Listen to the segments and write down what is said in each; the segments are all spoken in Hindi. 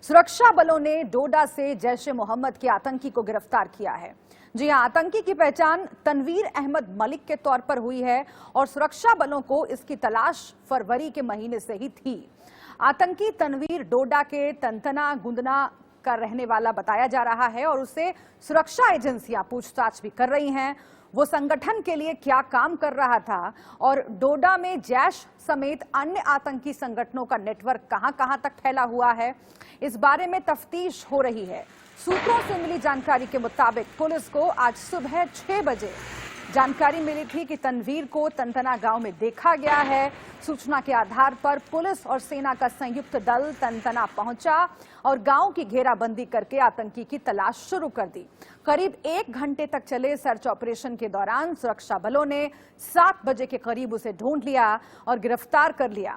सुरक्षा बलों ने डोडा से जैश ए मोहम्मद के आतंकी को गिरफ्तार किया है। जी हां, आतंकी की पहचान तनवीर अहमद मलिक के तौर पर हुई है और सुरक्षा बलों को इसकी तलाश फरवरी के महीने से ही थी। आतंकी तनवीर डोडा के तंतना गुंदना का रहने वाला बताया जा रहा है और उससे सुरक्षा एजेंसियां पूछताछ भी कर रही हैं। वो संगठन के लिए क्या काम कर रहा था और डोडा में जैश समेत अन्य आतंकी संगठनों का नेटवर्क कहां तक फैला हुआ है, इस बारे में तफ्तीश हो रही है। सूत्रों से मिली जानकारी के मुताबिक पुलिस को आज सुबह 6 बजे जानकारी मिली थी कि तनवीर को तंतना गांव में देखा गया है। सूचना के आधार पर पुलिस और सेना का संयुक्त दल तंतना पहुंचा और गांव की घेराबंदी करके आतंकी की तलाश शुरू कर दी। करीब 1 घंटे तक चले सर्च ऑपरेशन के दौरान सुरक्षा बलों ने 7 बजे के करीब उसे ढूंढ लिया और गिरफ्तार कर लिया।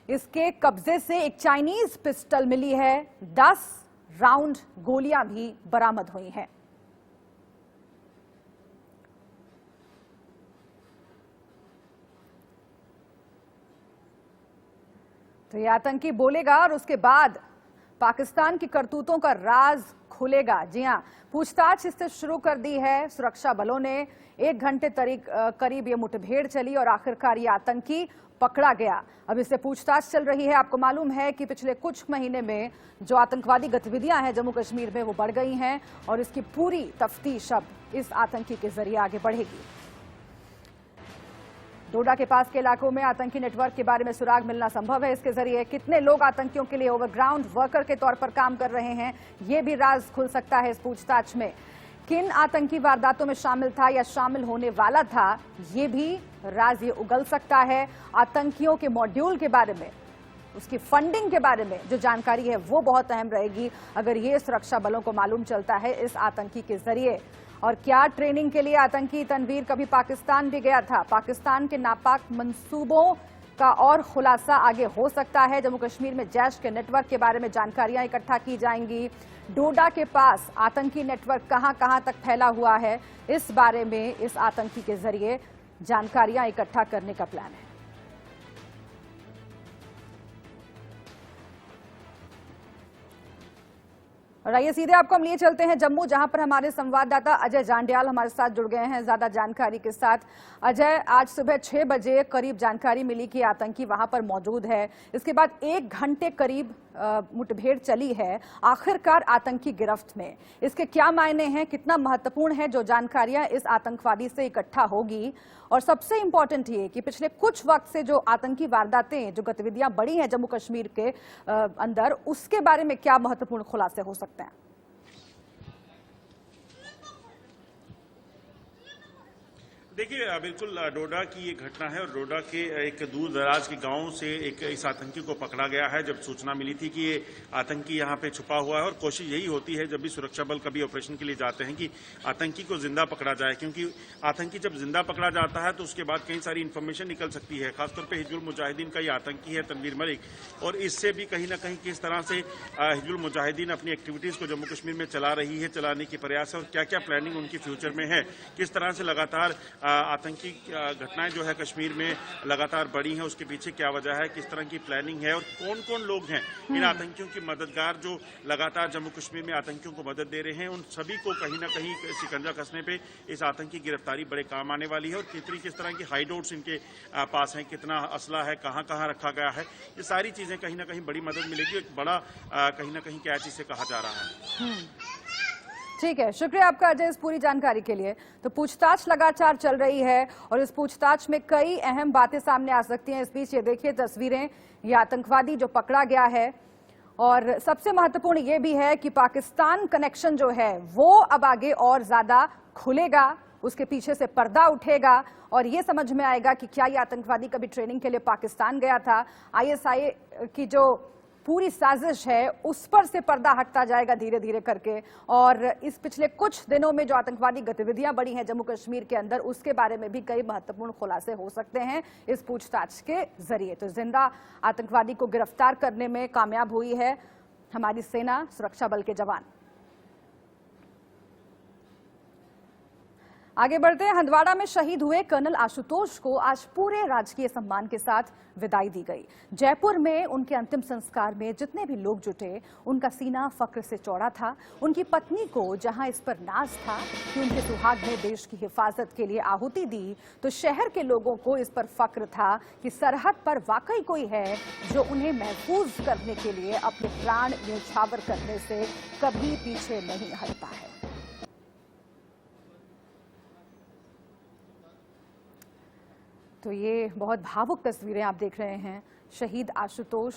इसके कब्जे से एक चाइनीज पिस्टल मिली है, 10 राउंड गोलियां भी बरामद हुई हैं। तो ये आतंकी बोलेगा और उसके बाद पाकिस्तान की करतूतों का राज खुलेगा। जी हां, पूछताछ इससे शुरू कर दी है सुरक्षा बलों ने। 1 घंटे करीब ये मुठभेड़ चली और आखिरकार ये आतंकी पकड़ा गया। अब इससे पूछताछ चल रही है। आपको मालूम है कि पिछले कुछ महीने में जो आतंकवादी गतिविधियां हैं जम्मू कश्मीर में वो बढ़ गई हैं और इसकी पूरी तफ्तीश अब इस आतंकी के जरिए आगे बढ़ेगी। डोडा के पास के इलाकों में आतंकी नेटवर्क के बारे में सुराग मिलना संभव है। इसके जरिए कितने लोग आतंकियों के लिए ओवरग्राउंड वर्कर के तौर पर काम कर रहे हैं, ये भी राज खुल सकता है इस पूछताछ में। किन आतंकी वारदातों में शामिल था या शामिल होने वाला था, ये भी राज ये उगल सकता है। आतंकियों के मॉड्यूल के बारे में, उसकी फंडिंग के बारे में जो जानकारी है वो बहुत अहम रहेगी अगर ये सुरक्षा बलों को मालूम चलता है इस आतंकी के जरिए। और क्या ट्रेनिंग के लिए आतंकी तनवीर कभी पाकिस्तान भी गया था? पाकिस्तान के नापाक मंसूबों का और खुलासा आगे हो सकता है। जम्मू कश्मीर में जैश के नेटवर्क के बारे में जानकारियां इकट्ठा की जाएंगी। डोडा के पास आतंकी नेटवर्क कहां तक फैला हुआ है, इस बारे में इस आतंकी के जरिए जानकारियां इकट्ठा करने का प्लान है। और आइए सीधे आपको हम लिए चलते हैं जम्मू, जहां पर हमारे संवाददाता अजय जांडियाल हमारे साथ जुड़ गए हैं ज्यादा जानकारी के साथ। अजय, आज सुबह 6 बजे करीब जानकारी मिली कि आतंकी वहां पर मौजूद है। इसके बाद 1 घंटे करीब मुठभेड़ चली है। आखिरकार आतंकी गिरफ्त में, इसके क्या मायने हैं, कितना महत्वपूर्ण है जो जानकारियां इस आतंकवादी से इकट्ठा होगी? और सबसे इंपॉर्टेंट ये कि पिछले कुछ वक्त से जो आतंकी वारदातें, जो गतिविधियां बढ़ी हैं जम्मू कश्मीर के अंदर, उसके बारे में क्या महत्वपूर्ण खुलासे हो सकते हैं? देखिए, बिल्कुल डोडा की ये घटना है और डोडा के एक दूर दराज के गांव से एक इस आतंकी को पकड़ा गया है। जब सूचना मिली थी कि ये आतंकी यहाँ पे छुपा हुआ है और कोशिश यही होती है जब भी सुरक्षा बल कभी ऑपरेशन के लिए जाते हैं कि आतंकी को जिंदा पकड़ा जाए, क्योंकि आतंकी जब जिंदा पकड़ा जाता है तो उसके बाद कई सारी इन्फॉर्मेशन निकल सकती है। खासतौर पर हिजबुल मुजाहिदीन का ये आतंकी है तनवीर मलिक, और इससे भी कहीं ना कहीं किस तरह से हिजबुल मुजाहिदीन अपनी एक्टिविटीज को जम्मू कश्मीर में चला रही है, चलाने की प्रयास है और क्या क्या प्लानिंग उनकी फ्यूचर में है, किस तरह से लगातार आतंकी घटनाएं जो है कश्मीर में लगातार बढ़ी हैं, उसके पीछे क्या वजह है, किस तरह की प्लानिंग है और कौन कौन लोग हैं इन आतंकियों की मददगार जो लगातार जम्मू कश्मीर में आतंकियों को मदद दे रहे हैं। उन सभी को कहीं ना कहीं शिकंजा कसने पे इस आतंकी गिरफ्तारी बड़े काम आने वाली है। और किस तरह की हाइडआउट्स इनके पास हैं, कितना असला है, कहाँ रखा गया है, ये सारी चीजें कहीं ना कहीं बड़ी मदद मिलेगी। एक बड़ा कहीं ना कहीं कैच इसे कहा जा रहा है। ठीक है, शुक्रिया आपका अजय इस पूरी जानकारी के लिए। तो पूछताछ लगातार चल रही है और इस पूछताछ में कई अहम बातें सामने आ सकती हैं। इस बीच ये देखिए तस्वीरें, ये आतंकवादी जो पकड़ा गया है, और सबसे महत्वपूर्ण ये भी है कि पाकिस्तान कनेक्शन जो है वो अब आगे और ज्यादा खुलेगा, उसके पीछे से पर्दा उठेगा और ये समझ में आएगा कि क्या ये आतंकवादी कभी ट्रेनिंग के लिए पाकिस्तान गया था। आईएसआई की जो पूरी साजिश है उस पर से पर्दा हटता जाएगा धीरे धीरे करके। और इस पिछले कुछ दिनों में जो आतंकवादी गतिविधियां बढ़ी हैं जम्मू कश्मीर के अंदर, उसके बारे में भी कई महत्वपूर्ण खुलासे हो सकते हैं इस पूछताछ के जरिए। तो जिंदा आतंकवादी को गिरफ्तार करने में कामयाब हुई है हमारी सेना, सुरक्षा बल के जवान। आगे बढ़ते हैं। हंदवाड़ा में शहीद हुए कर्नल आशुतोष को आज पूरे राजकीय सम्मान के साथ विदाई दी गई। जयपुर में उनके अंतिम संस्कार में जितने भी लोग जुटे, उनका सीना फक्र से चौड़ा था। उनकी पत्नी को जहां इस पर नाज था कि उनके सुहाग ने देश की हिफाजत के लिए आहुति दी, तो शहर के लोगों को इस पर फक्र था कि सरहद पर वाकई कोई है जो उन्हें महफूज करने के लिए अपने प्राण न्यौछावर करने से कभी पीछे नहीं हटता है। तो ये बहुत भावुक तस्वीरें आप देख रहे हैं शहीद आशुतोष,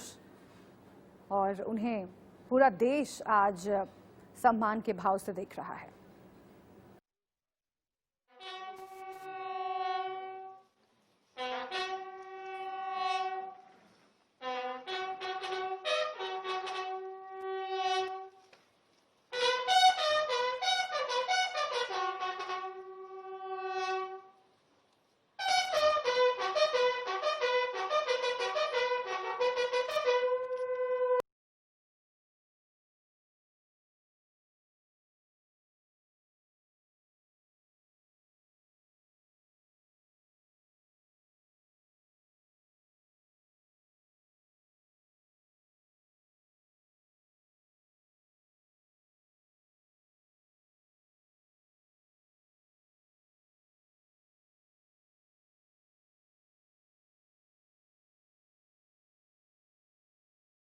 और उन्हें पूरा देश आज सम्मान के भाव से देख रहा है।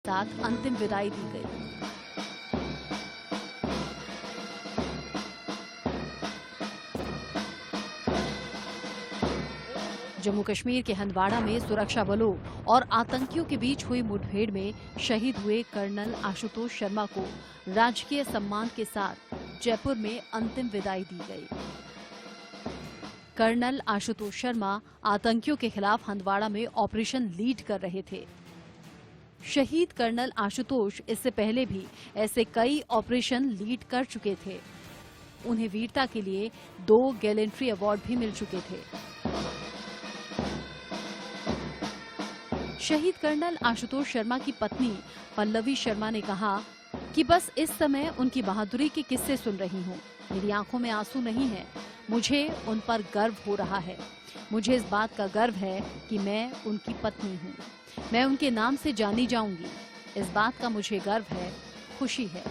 साथ अंतिम विदाई दी गई। जम्मू कश्मीर के हंदवाड़ा में सुरक्षा बलों और आतंकियों के बीच हुई मुठभेड़ में शहीद हुए कर्नल आशुतोष शर्मा को राजकीय सम्मान के साथ जयपुर में अंतिम विदाई दी गई। कर्नल आशुतोष शर्मा आतंकियों के खिलाफ हंदवाड़ा में ऑपरेशन लीड कर रहे थे। शहीद कर्नल आशुतोष इससे पहले भी ऐसे कई ऑपरेशन लीड कर चुके थे। उन्हें वीरता के लिए 2 गैलेंट्री अवार्ड भी मिल चुके थे। शहीद कर्नल आशुतोष शर्मा की पत्नी पल्लवी शर्मा ने कहा कि बस इस समय उनकी बहादुरी के किस्से सुन रही हूँ। मेरी आंखों में आंसू नहीं है, मुझे उन पर गर्व हो रहा है। मुझे इस बात का गर्व है कि मैं उनकी पत्नी हूँ। मैं उनके नाम से जानी जाऊंगी। इस बात का मुझे गर्व है, खुशी है।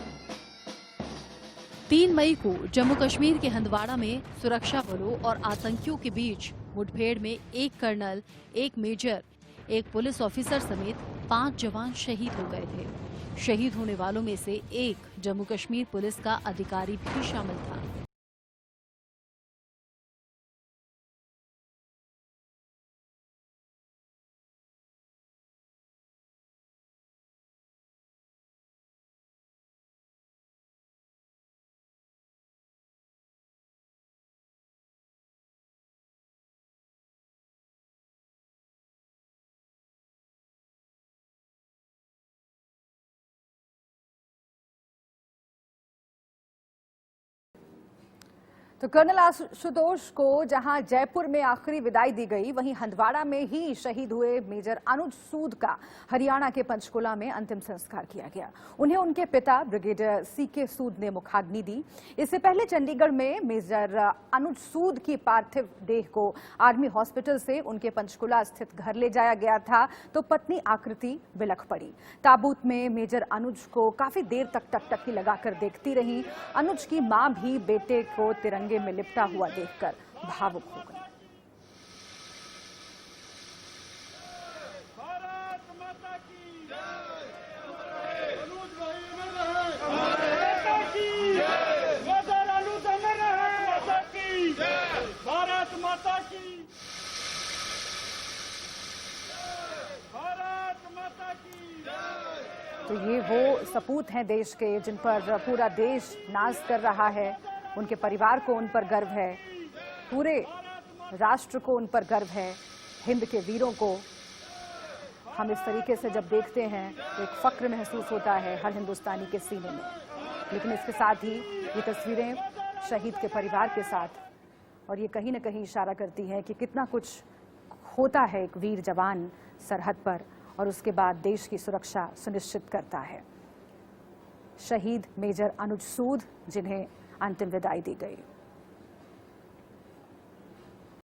3 मई को जम्मू कश्मीर के हंदवाड़ा में सुरक्षा बलों और आतंकियों के बीच मुठभेड़ में 1 कर्नल, 1 मेजर, 1 पुलिस ऑफिसर समेत 5 जवान शहीद हो गए थे। शहीद होने वालों में से 1 जम्मू कश्मीर पुलिस का अधिकारी भी शामिल था। तो कर्नल आशुतोष को जहां जयपुर में आखिरी विदाई दी गई, वहीं हंदवाड़ा में ही शहीद हुए मेजर अनुज सूद का हरियाणा के पंचकुला में अंतिम संस्कार किया गया। उन्हें उनके पिता ब्रिगेडियर सीके सूद ने मुखाग्नि दी। इससे पहले चंडीगढ़ में मेजर अनुज सूद की पार्थिव देह को आर्मी हॉस्पिटल से उनके पंचकुला स्थित घर ले जाया गया था, तो पत्नी आकृति बिलख पड़ी। ताबूत में मेजर अनुज को काफी देर तक टकटकी लगाकर देखती रही। अनुज की मां भी बेटे को तिरंगे में लिपटा हुआ देखकर भावुक हो गई। भारत माता की जय, अनुज भाई अमर रहे, मेजर अनुज अमर रहे, भारत माता की, भारत माता की। तो ये वो सपूत हैं देश के, जिन पर पूरा देश नाज कर रहा है। उनके परिवार को उन पर गर्व है, पूरे राष्ट्र को उन पर गर्व है। हिंद के वीरों को हम इस तरीके से जब देखते हैं तो एक फक्र महसूस होता है हर हिंदुस्तानी के सीने में। लेकिन इसके साथ ही ये तस्वीरें शहीद के परिवार के साथ, और ये कहीं न कहीं इशारा करती है कि कितना कुछ होता है एक वीर जवान सरहद पर, और उसके बाद देश की सुरक्षा सुनिश्चित करता है। शहीद मेजर अनुज सूद, जिन्हें अंतिम विदाई दी गई।